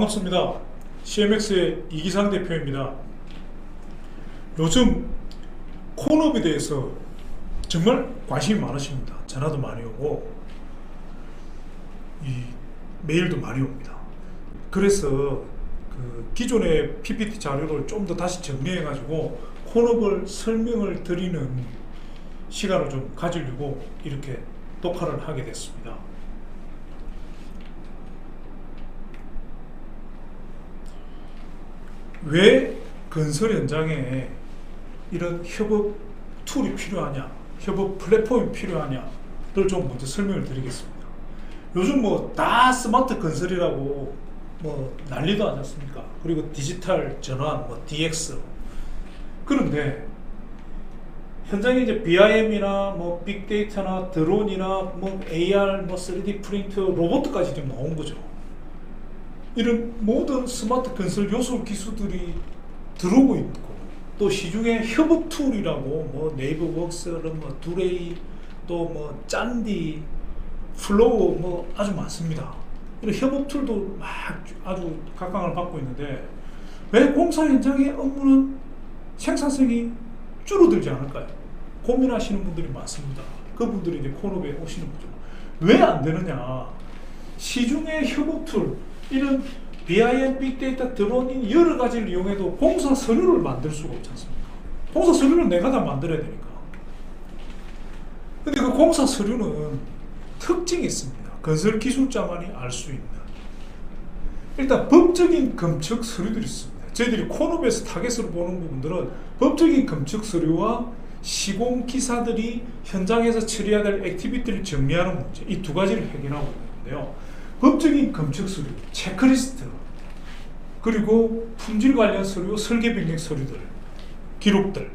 반갑습니다. CMX의 이기상 대표입니다. 요즘 콘업에 대해서 정말 관심이 많으십니다. 전화도 많이 오고 메일도 많이 옵니다. 그래서 그 기존의 PPT 자료를 좀 더 다시 정리해 가지고 콘업을 설명을 드리는 시간을 좀 가지려고 이렇게 녹화를 하게 됐습니다. 왜 건설 현장에 이런 협업 툴이 필요하냐, 협업 플랫폼이 필요하냐를 좀 먼저 설명을 드리겠습니다. 요즘 뭐 다 스마트 건설이라고 뭐 난리도 하지 않습니까? 그리고 디지털 전환, 뭐 DX. 그런데 현장에 이제 BIM이나 뭐 빅데이터나 드론이나 뭐 AR, 뭐 3D 프린터, 로봇까지 좀 나온 거죠. 이런 모든 스마트 건설 요소 기술들이 들어오고 있고, 또 시중에 협업 툴이라고 뭐 네이버웍스, 뭐 두레이, 또 뭐 짠디, 플로우 뭐 아주 많습니다. 이런 협업 툴도 막 아주 각광을 받고 있는데, 왜 공사 현장의 업무는 생산성이 줄어들지 않을까요? 고민하시는 분들이 많습니다. 그분들이 이제 콘업에 오시는 거죠. 왜 안 되느냐? 시중의 협업 툴, 이런 BIM, 빅데이터, 드론인 여러 가지를 이용해도 공사 서류를 만들 수가 없지 않습니까? 공사 서류는 내가 다 만들어야 되니까. 근데 그 공사 서류는 특징이 있습니다. 건설 기술자만이 알 수 있는. 일단 법적인 검측 서류들이 있습니다. 저희들이 콘업에서 타겟으로 보는 부분들은 법적인 검측 서류와 시공 기사들이 현장에서 처리해야 될 액티비티를 정리하는 문제, 이 두 가지를 해결하고 있는데요. 법적인 검측 서류, 체크리스트, 그리고 품질 관련 서류, 설계 변경 서류들, 기록들,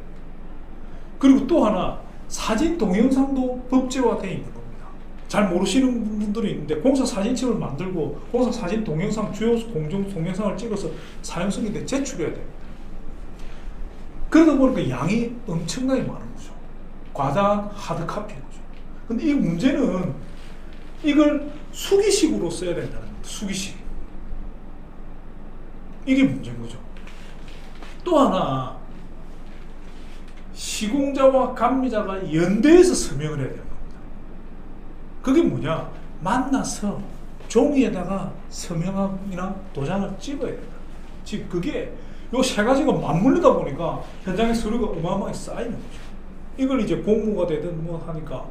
그리고 또 하나 사진 동영상도 법제화되어 있는 겁니다. 잘 모르시는 분들이 있는데, 공사 사진첩을 만들고 공사 사진 동영상, 주요 공정 동영상을 찍어서 사용성인데 제출해야 됩니다. 그러다 보니까 양이 엄청나게 많은 거죠. 과다한 하드카피인 거죠. 근데 이 문제는 이걸 수기식으로 써야 된다는 겁니다. 수기식. 이게 문제인 거죠. 또 하나, 시공자와 감리자가 연대해서 서명을 해야 되는 겁니다. 그게 뭐냐? 만나서 종이에다가 서명이나 도장을 찍어야 된다. 즉 그게 요 세 가지가 맞물리다 보니까 현장의 서류가 어마어마하게 쌓이는 거죠. 이걸 이제 공무가 되든 뭐 하니까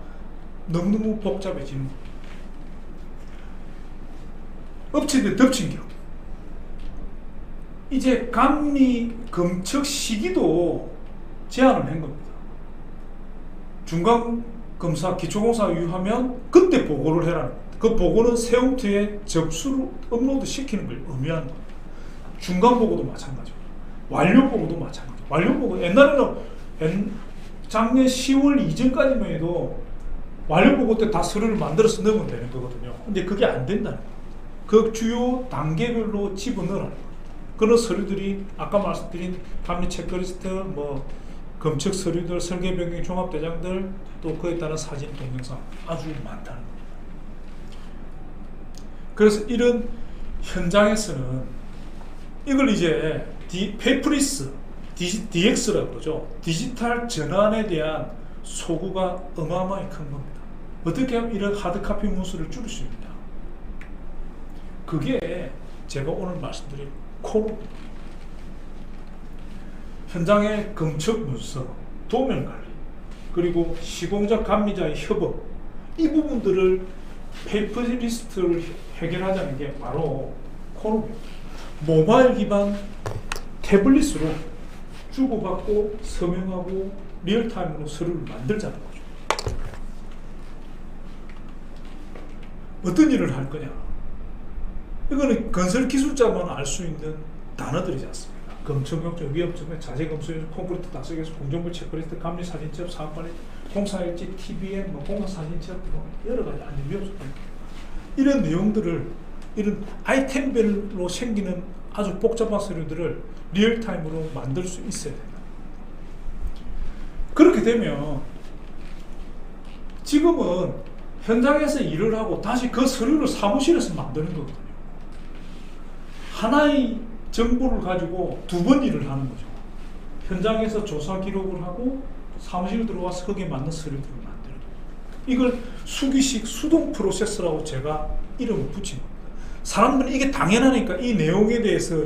너무너무 복잡해지는 거예요. 엎친 데 덮친 격. 이제 감리 검측 시기도 제한을 한 겁니다. 중간 검사, 기초공사 유하면 그때 보고를 해라는 겁니다. 그 보고는 세움트에 접수를 업로드 시키는 걸 의미하는 겁니다. 중간 보고도 마찬가지고, 완료 보고도 마찬가지고. 완료 보고, 옛날에는 작년 10월 이전까지만 해도 완료 보고 때 다 서류를 만들어서 넣으면 되는 거거든요. 근데 그게 안 된다는 거예요. 그 주요 단계별로 집어넣으라는 거예요. 그런 서류들이 아까 말씀드린 감리 체크리스트, 뭐 검측 서류들, 설계 변경 종합 대장들, 또 그에 따른 사진 동영상 아주 많다는 겁니다. 그래서 이런 현장에서는 이걸 이제 페이퍼리스, DX라고 그러죠. 디지털 전환에 대한 소구가 어마어마하게 큰 겁니다. 어떻게 하면 이런 하드카피 문서를 줄일 수 있냐? 그게 제가 오늘 말씀드린 콘업입니다. 현장의 검측 문서, 도면 관리, 그리고 시공자 감리자의 협업, 이 부분들을 페이퍼리스트를 해결하자는 게 바로 콘업입니다. 모바일 기반 태블릿으로 주고받고 서명하고 리얼타임으로 서류를 만들자는 거죠. 어떤 일을 할 거냐? 이거는 건설 기술자만 알 수 있는 단어들이지 않습니까? 검증경증, 위험증, 자재검증, 콘크리트 다석에서 공정물 체크리스트, 감리 사진첩, 사업관리, 공사일지, TBM, 뭐 공사 사진첩, 뭐 여러 가지 안전 위험증, 이런 내용들을, 이런 아이템별로 생기는 아주 복잡한 서류들을 리얼타임으로 만들 수 있어야 된다. 그렇게 되면 지금은 현장에서 일을 하고 다시 그 서류를 사무실에서 만드는 거거든요. 하나의 정보를 가지고 두 번 일을 하는 거죠. 현장에서 조사 기록을 하고 사무실 들어와서 거기에 맞는 서류들을 만들어요. 이걸 수기식 수동 프로세스라고 제가 이름을 붙인 겁니다. 사람들은 이게 당연하니까 이 내용에 대해서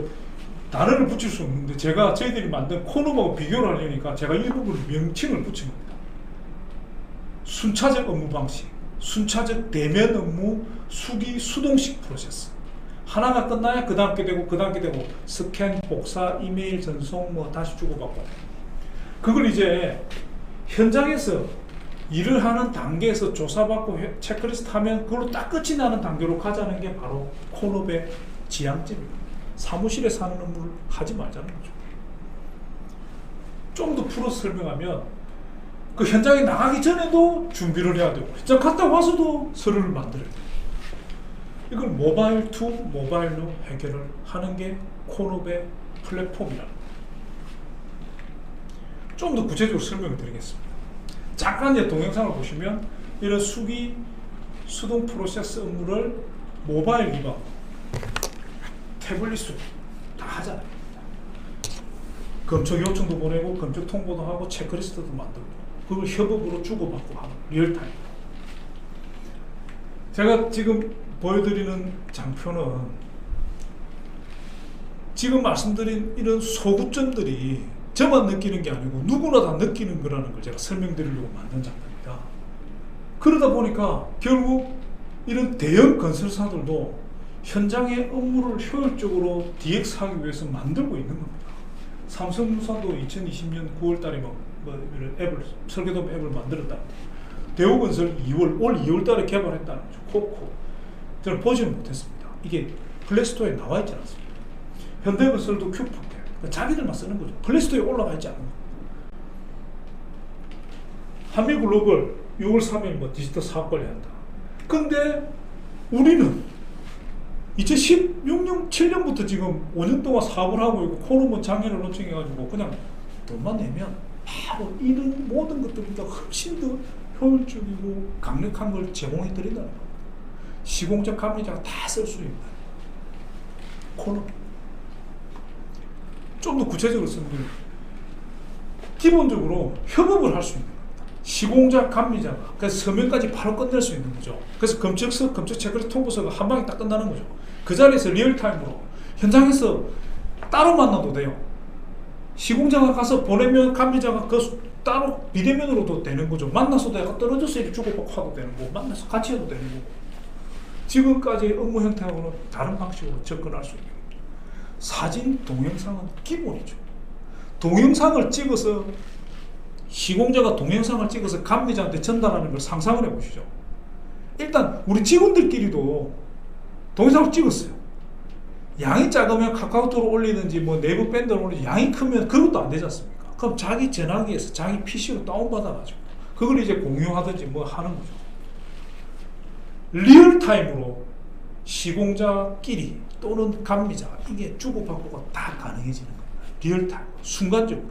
단어를 붙일 수 없는데 제가 저희들이 만든 코너하고 비교를 하려니까 제가 일부분 명칭을 붙인 겁니다. 순차적 업무 방식, 순차적 대면 업무, 수기 수동식 프로세스. 하나가 끝나야 그 다음 게 되고 그 다음 게 되고 스캔, 복사, 이메일 전송 뭐 다시 주고받고. 그걸 이제 현장에서 일을 하는 단계에서 조사받고 체크리스트 하면 그걸로 딱 끝이 나는 단계로 가자는 게 바로 콘업의 지향점입니다. 사무실에서 하는 업무를 하지 말자는 거죠. 좀 더 풀어서 설명하면 그 현장에 나가기 전에도 준비를 해야 되고 현장 갔다 와서도 서류를 만들어야 돼요. 이걸 모바일 투 모바일로 해결을 하는 게 콘업의 플랫폼이라는 거예요. 좀 더 구체적으로 설명을 드리겠습니다. 잠깐 이제 동영상을 보시면 이런 수기 수동 프로세스 업무를 모바일 기반 태블릿으로 다 하잖아요. 검색 요청도 보내고 검색 통보도 하고 체크리스트도 만들고 그걸 협업으로 주고받고 하는 리얼타임. 제가 지금 보여드리는 장표는 지금 말씀드린 이런 소구점들이 저만 느끼는 게 아니고 누구나 다 느끼는 거라는 걸 제가 설명드리려고 만든 장표입니다. 그러다 보니까 결국 이런 대형 건설사들도 현장의 업무를 효율적으로 DX하기 위해서 만들고 있는 겁니다. 삼성물산도 2020년 9월 달에 앱을, 설계도 앱을 만들었다. 대우건설 올 2월 달에 개발했다는 거죠. 코코. 저는 보지는 못했습니다. 이게 플레이스토어에 나와 있지 않습니다. 현대건설도 큐폰. 자기들만 쓰는 거죠. 플레이스토어에 올라가 있지 않은 거예요. 한미글로벌 6월 3일 뭐 디지털 사업 관리한다. 근데 우리는 2016년, 7년부터 지금 5년 동안 사업을 하고 있고 콘업은 작년을 론칭해가지고 그냥 돈만 내면 바로 이런 모든 것들보다 훨씬 더 효율적이고 강력한 걸 제공해 드린다는 겁니다. 시공자, 감리자가 다 쓸 수 있는 콘업. 좀 더 구체적으로 설명드리면 기본적으로 협업을 할 수 있는 겁니다. 시공자, 감리자가 그래서 서면까지 바로 끝낼 수 있는 거죠. 그래서 검색서, 검색 체크리스트 통보서가 한 방에 딱 끝나는 거죠. 그 자리에서 리얼타임으로 현장에서 따로 만나도 돼요. 시공자가 가서 보내면 감리자가 그 따로 비대면으로도 되는 거죠. 만나서 내가 떨어져서 이렇게 주고받고 하도 되는 거고 만나서 같이 해도 되는 거고 지금까지 업무 형태하고는 다른 방식으로 접근할 수 있는 겁니다. 사진, 동영상은 기본이죠. 동영상을 찍어서 시공자가 동영상을 찍어서 감리자한테 전달하는 걸 상상을 해보시죠. 일단 우리 직원들끼리도 동영상을 찍었어요. 양이 작으면 카카오톡으로 올리든지 뭐 내부 밴드로 올리든지 양이 크면 그것도 안 되지 않습니까? 그럼 자기 전화기에서 자기 PC로 다운받아가지고 그걸 이제 공유하든지 뭐 하는 거죠. 리얼타임으로 시공자끼리 또는 감리자 이게 주고받고가 다 가능해지는 겁니다. 리얼타임 순간적으로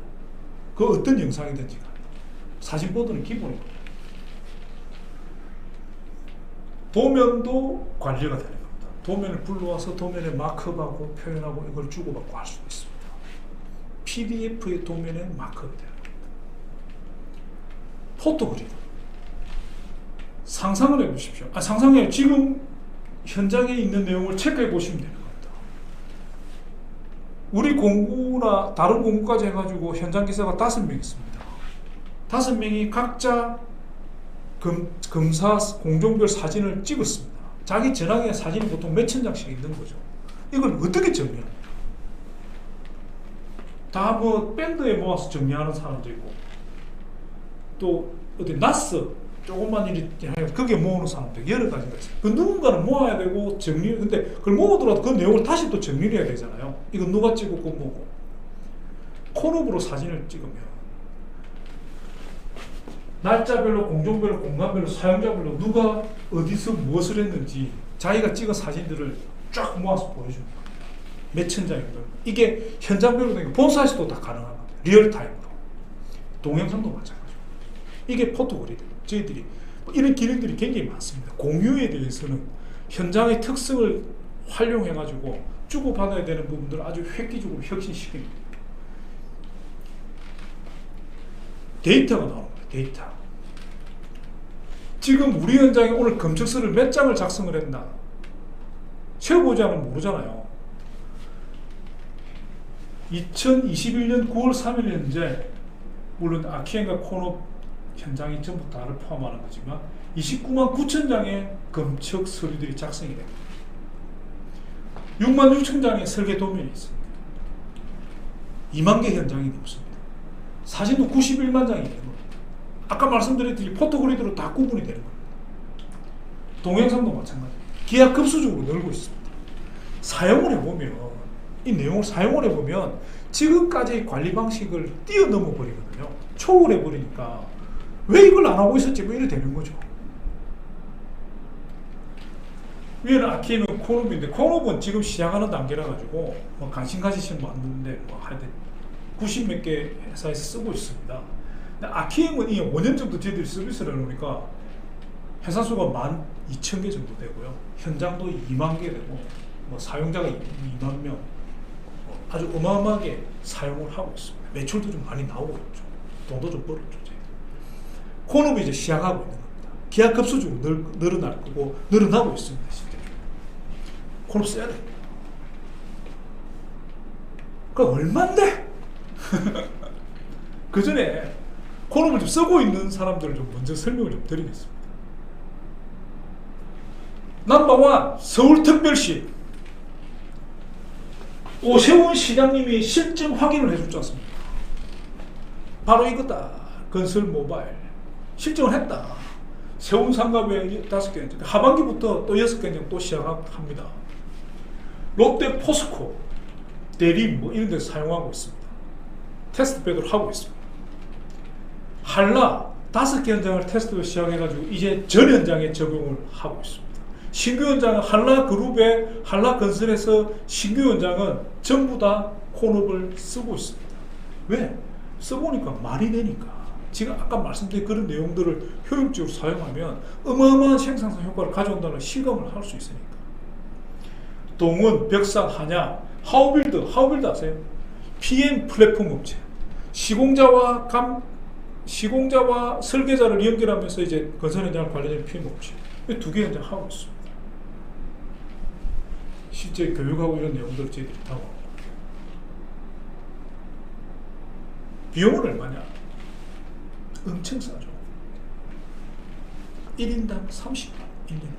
그 어떤 영상이든지 간에 사진보드는 기본입니다. 도면도 관리가 되는 겁니다. 도면을 불러와서 도면에 마크업하고 표현하고 이걸 주고받고 할 수 있습니다. PDF의 도면에 마크업이 되는 겁니다. 포토그리드 상상을 해보십시오. 상상해 지금 현장에 있는 내용을 체크해 보시면 되는 겁니다. 우리 공구나 다른 공구까지 해가지고 현장 기사가 5명 있습니다. 5명이 각자 검사 공종별 사진을 찍었습니다. 자기 전화기에 사진이 보통 몇천 장씩 있는 거죠. 이걸 어떻게 정리합니까? 다 뭐 밴드에 모아서 정리하는 사람도 있고 또 어디 나스 조금만 일이 그게 모으는 사람들 여러 가지가 있어요. 그 누군가는 모아야 되고 정리. 근데 그걸 모으더라도 그 내용을 다시 또 정리를 해야 되잖아요. 이거 누가 찍었고 뭐고. 콘업으로 사진을 찍으면 날짜별로, 공종별로, 공간별로, 사용자별로 누가 어디서 무엇을 했는지 자기가 찍은 사진들을 쫙 모아서 보여줍니다. 몇천 장이든 이게 현장별로 되니까 본사에서도 다 가능합니다. 리얼타임으로. 동영상도 마찬가지고. 이게 포토그리드. 저희들이 이런 기능들이 굉장히 많습니다. 공유에 대해서는 현장의 특성을 활용해 가지고 주고받아야 되는 부분들을 아주 획기적으로 혁신시킵니다. 데이터가 나오는 거예요. 데이터. 지금 우리 현장에 오늘 검측서를 몇 장을 작성을 했나? 세어보자면 모르잖아요. 2021년 9월 3일 현재 물론 아키엔과 콘옵 현장이 전부 다를 포함하는 거지만 29만 9천 장의 검측 서류들이 작성이 됩니다. 6만 6천 장의 설계 도면이 있습니다. 2만 개 현장이 없습니다. 사진도 91만 장이 되는 겁니다. 아까 말씀드렸듯이 포토그리드로 다 구분이 되는 겁니다. 동영상도 마찬가지입니다. 기하급수적으로 늘고 있습니다. 사용을 해보면 이 내용을 사용을 해보면 지금까지의 관리 방식을 뛰어넘어 버리거든요. 초월해 버리니까 왜 이걸 안 하고 있었지? 뭐 이래 되는 거죠. 위에는 아키엔은 콘옵인데 콘옵은 지금 시작하는 단계라 가지고 뭐 관심 가지시는 분 없는데 뭐 하여튼 90몇 개 회사에서 쓰고 있습니다. 근데 아키엔은 이 5년 정도 저희들이 서비스를 해놓으니까 회사 수가 12,000개 정도 되고요. 현장도 2만 개 되고 뭐 사용자가 2만 명 아주 어마어마하게 사용을 하고 있습니다. 매출도 좀 많이 나오고 있죠. 돈도 좀 벌었죠. 콘옵이 이제 시작하고 있는 겁니다. 기하급수적으로 늘어날 거고 늘어나고 있습니다. 실제로. 콘옵 써야 됩니다. 그 얼만데? 그 전에 콘옵을 좀 쓰고 있는 사람들을 좀 먼저 설명을 좀 드리겠습니다. 넘버원 서울특별시 오세훈 시장님이 실증 확인을 해줬지 않습니까? 바로 이거다. 건설 모바일 실증을 했다. 세운 상가에 5개, 하반기부터 또 6개 정도 시작합니다. 롯데 포스코, 대림 뭐 이런 데서 사용하고 있습니다. 테스트 배드를 하고 있습니다. 한라 5개 현장을 테스트를 시작해가지고 이제 전 현장에 적용을 하고 있습니다. 신규 현장은 한라그룹의 한라건설에서 신규 현장은 전부 다 콘옵을 쓰고 있습니다. 왜? 써보니까 말이 되니까. 지금 아까 말씀드린 그런 내용들을 효율적으로 사용하면 어마어마한 생산성 효과를 가져온다는 실감을 할 수 있으니까. 동원, 벽산, 한야, 하우빌드 아세요? PM 플랫폼 업체. 시공자와 설계자를 연결하면서 이제 건설 현장을 관리하는 PM 업체. 이 2개 현장 하고 있습니다. 실제 교육하고 이런 내용들을 저희들이 다 하고. 비용은 얼마냐? 엄청 싸죠. 1인당 30만 1년에.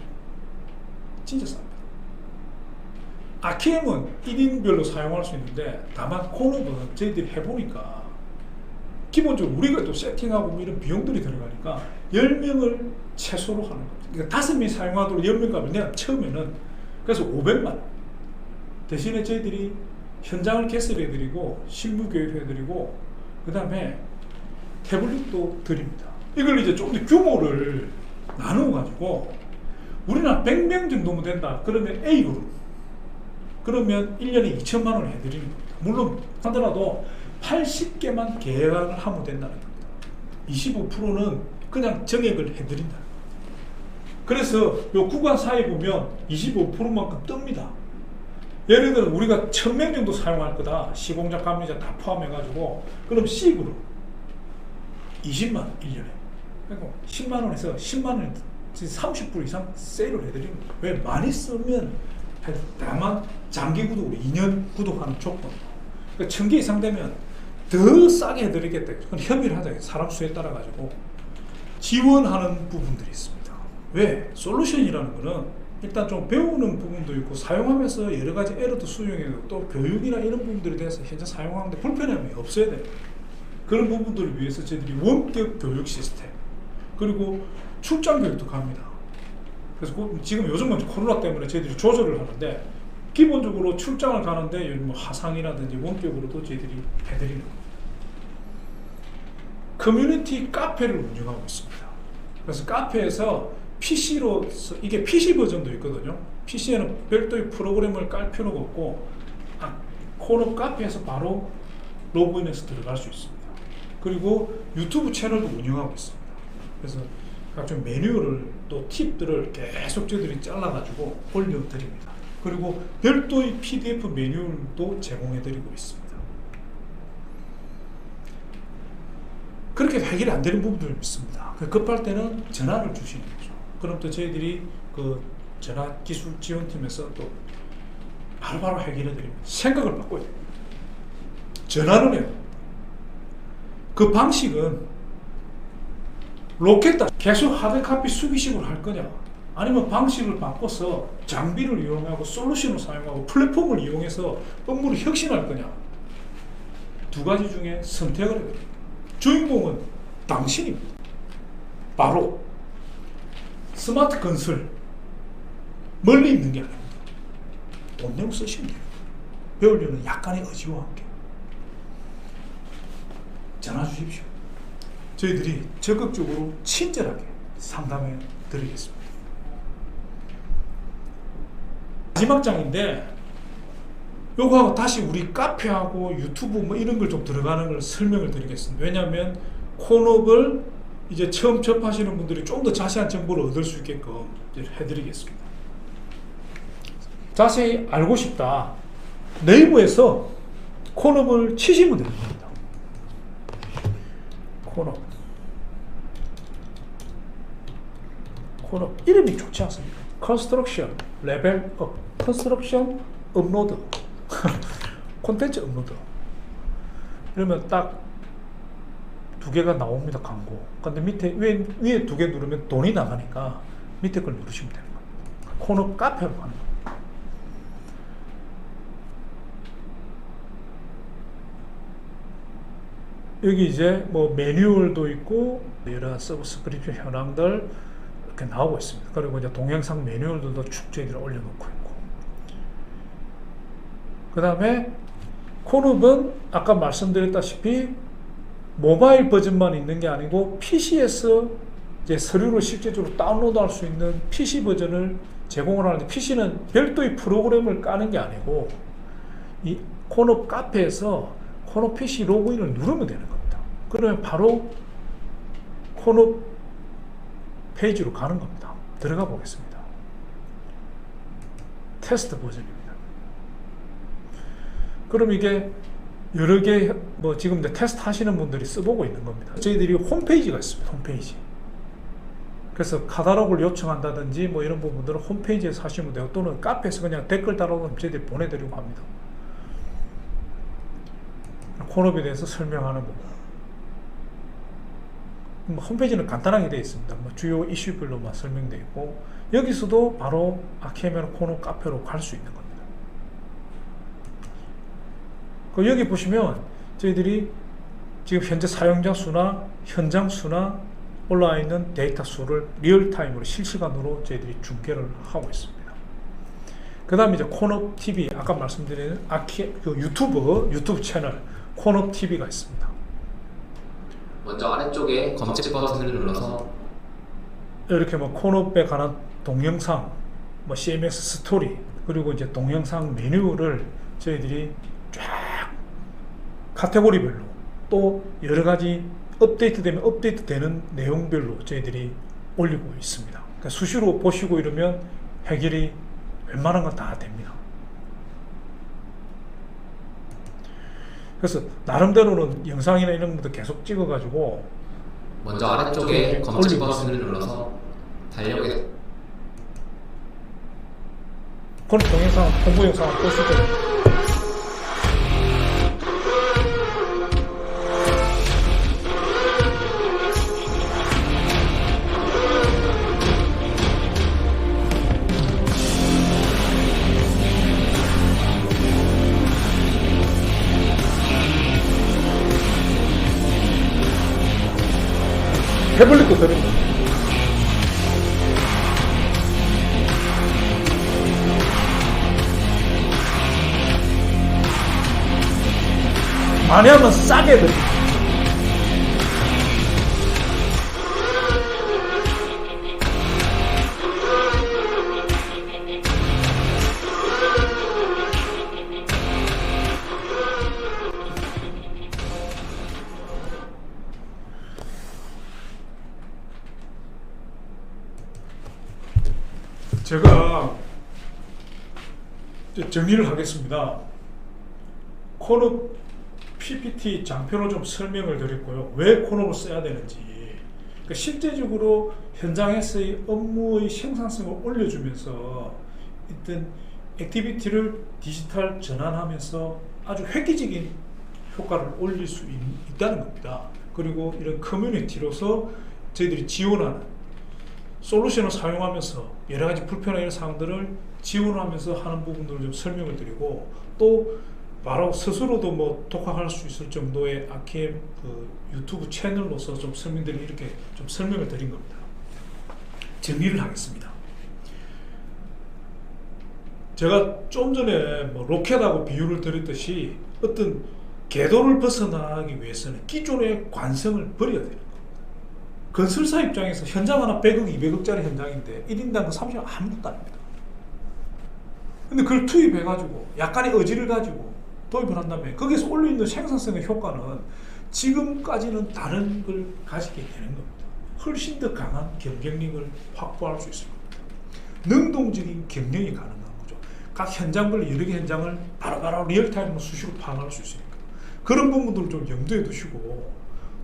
진짜 쌉니다. 아키엠은 1인별로 사용할 수 있는데 다만 콘옵은 저희들이 해보니까 기본적으로 우리가 또 세팅하고 이런 비용들이 들어가니까 10명을 최소로 하는 겁니다. 그러니까 5명이 사용하도록 10명 가면 내가 처음에는 그래서 500만 원. 대신에 저희들이 현장을 개설해드리고 실무 교육해드리고 그 다음에 태블릿도 드립니다. 이걸 이제 좀 더 규모를 나누어가지고 우리나라 100명 정도면 된다. 그러면 A그룹. 그러면 1년에 2천만 원을 해드리는 겁니다. 물론 하더라도 80개만 계약을 하면 된다는 겁니다. 25%는 그냥 정액을 해드린다. 그래서 요 구간 사이 보면 25%만큼 뜹니다. 예를 들어 우리가 1000명 정도 사용할 거다. 시공자, 감리자 다 포함해가지고 그럼 C그룹 20만 원 1년에. 그러니까 10만 원에서 10만 원 30% 이상 세일을 해드리는 거예요. 왜? 많이 쓰면 다만 장기 구독으로 2년 구독하는 조건. 그러니까 1000개 이상 되면 더 싸게 해드리겠다. 그건 협의를 하자. 사람 수에 따라 가지고 지원하는 부분들이 있습니다. 왜? 솔루션이라는 거는 일단 좀 배우는 부분도 있고 사용하면서 여러 가지 에러도 수용해도 또 교육이나 이런 부분들에 대해서 현재 사용하는데 불편함이 없어야 돼요. 그런 부분들을 위해서 저희들이 원격 교육 시스템 그리고 출장 교육도 갑니다. 그래서 지금 요즘은 코로나 때문에 저희들이 조절을 하는데 기본적으로 출장을 가는데 뭐 화상이라든지 원격으로도 저희들이 해드리는 겁니다. 커뮤니티 카페를 운영하고 있습니다. 그래서 카페에서 PC로 이게 PC 버전도 있거든요. PC에는 별도의 프로그램을 깔 필요가 없고 콘옵 카페에서 바로 로그인해서 들어갈 수 있습니다. 그리고 유튜브 채널도 운영하고 있습니다. 그래서 각종 매뉴얼을 또 팁들을 계속 저희들이 잘라가지고 올려드립니다. 그리고 별도의 PDF 매뉴얼도 제공해드리고 있습니다. 그렇게 해결이 안 되는 부분들이 있습니다. 급할 때는 전화를 주시는 거죠. 그럼 또 저희들이 그 전화 기술 지원팀에서 또 바로바로 해결해 드립니다. 생각을 바꿔야 돼요. 전화를 해요. 그 방식은 로켓다 계속 하드카피 수기식으로 할 거냐, 아니면 방식을 바꿔서 장비를 이용하고 솔루션을 사용하고 플랫폼을 이용해서 업무를 혁신할 거냐, 두 가지 중에 선택을 해야 돼요. 주인공은 당신입니다. 바로 스마트 건설 멀리 있는 게 아닙니다. 돈 내고 쓰시면 돼요. 배우려는 약간의 의지와 함께 전화 주십시오. 저희들이 적극적으로 친절하게 상담해 드리겠습니다. 마지막 장인데 요거하고 다시 우리 카페하고 유튜브 뭐 이런 걸 좀 들어가는 걸 설명을 드리겠습니다. 왜냐하면 콘업을 이제 처음 접하시는 분들이 좀 더 자세한 정보를 얻을 수 있게끔 해드리겠습니다. 자세히 알고 싶다. 네이버에서 콘업을 치시면 됩니다. 콘업 이름이 좋지 않습니까? 컨스트럭션 레벨 업, 컨스트럭션 업로드, 콘텐츠 업로드. 이러면 딱 두 개가 나옵니다. 광고. 근데 밑에 위에 두 개 누르면 돈이 나가니까 밑에 걸 누르시면 되는 겁니다. 콘업 카페로 가는 겁니다. 여기 이제 뭐 매뉴얼도 있고 여러 서브스크립션 현황들 이렇게 나오고 있습니다. 그리고 이제 동영상 매뉴얼들도 축 저희들이 올려놓고 있고, 그 다음에 콘업은 아까 말씀드렸다시피 모바일 버전만 있는 게 아니고 PC에서 이제 서류를 실제적으로 다운로드할 수 있는 PC 버전을 제공을 하는데, PC는 별도의 프로그램을 까는 게 아니고 이 콘업 카페에서 콘업 PC 로그인을 누르면 되는 겁니다. 그러면 바로 콘업 페이지로 가는 겁니다. 들어가 보겠습니다. 테스트 버전입니다. 그럼 이게 여러 개 뭐 지금 테스트 하시는 분들이 써보고 있는 겁니다. 저희들이 홈페이지가 있습니다. 홈페이지. 그래서 카탈로그를 요청한다든지 뭐 이런 부분들은 홈페이지에서 하시면 되고, 또는 카페에서 그냥 댓글 달아놓으면 저희들이 보내드리고 합니다. 콘업에 대해서 설명하는 부분. 홈페이지는 간단하게 되어 있습니다. 뭐 주요 이슈별로만 설명되어 있고, 여기서도 바로 아케메노 콘업 카페로 갈 수 있는 겁니다. 여기 보시면 저희들이 지금 현재 사용자 수나 현장 수나 올라와 있는 데이터 수를 리얼타임으로 실시간으로 저희들이 중계를 하고 있습니다. 그 다음에 이제 콘업 TV, 아까 말씀드린 유튜브 채널 콘업 TV가 있습니다. 먼저 아래쪽에 검색 버튼을 눌러서 이렇게 뭐 콘업에 관한 동영상, 뭐 CMS 스토리, 그리고 이제 동영상 메뉴를 저희들이 쫙 카테고리별로 또 여러 가지 업데이트되면 업데이트되는 내용별로 저희들이 올리고 있습니다. 그러니까 수시로 보시고 이러면 해결이 웬만한 건 다 됩니다. 그래서 나름대로는 영상이나 이런 것도 계속 찍어가지고 먼저 아래쪽에 검색 버튼을 눌러서 달력에 그런 동영상, 홍보 영상을 보실 거예요. 태블릿도 드립니다. 많이 하면 싸게 드립니다. 제가 정리를 하겠습니다. 콘업 PPT 장표로 좀 설명을 드렸고요. 왜 콘업을 써야 되는지, 그러니까 실제적으로 현장에서의 업무의 생산성을 올려주면서 어떤 액티비티를 디지털 전환하면서 아주 획기적인 효과를 올릴 수 있다는 겁니다. 그리고 이런 커뮤니티로서 저희들이 지원하는 솔루션을 사용하면서 여러 가지 불편한 이런 사항들을 지원하면서 하는 부분들을 좀 설명을 드리고, 또 바로 스스로도 뭐 독학할 수 있을 정도의 아키엠 그 유튜브 채널로서 좀 설명드리고 이렇게 좀 설명을 드린 겁니다. 정리를 하겠습니다. 제가 좀 전에 뭐 로켓하고 비유를 드렸듯이 어떤 궤도를 벗어나기 위해서는 기존의 관성을 버려야 되는 겁니다. 건설사 입장에서 현장 하나 100억, 200억짜리 현장인데 1인당 그 30억 아무것도 아닙니다. 근데 그걸 투입해가지고 약간의 의지를 가지고 도입을 한다면 거기서 올려있는 생산성의 효과는 지금까지는 다른 걸 가지게 되는 겁니다. 훨씬 더 강한 경쟁력을 확보할 수 있을 겁니다. 능동적인 경영이 가능한 거죠. 각 현장별 여러 개 현장을 바로바로 리얼타임으로 수시로 파악할 수 있으니까 그런 부분들을 좀 염두에 두시고,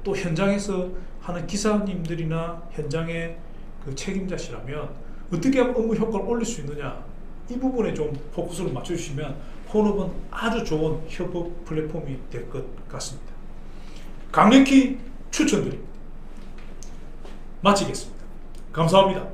또 현장에서 하는 기사님들이나 현장의 그 책임자시라면 어떻게 하면 업무 효과를 올릴 수 있느냐, 이 부분에 좀 포커스를 맞춰주시면 콘업은 아주 좋은 협업 플랫폼이 될 것 같습니다. 강력히 추천드립니다. 마치겠습니다. 감사합니다.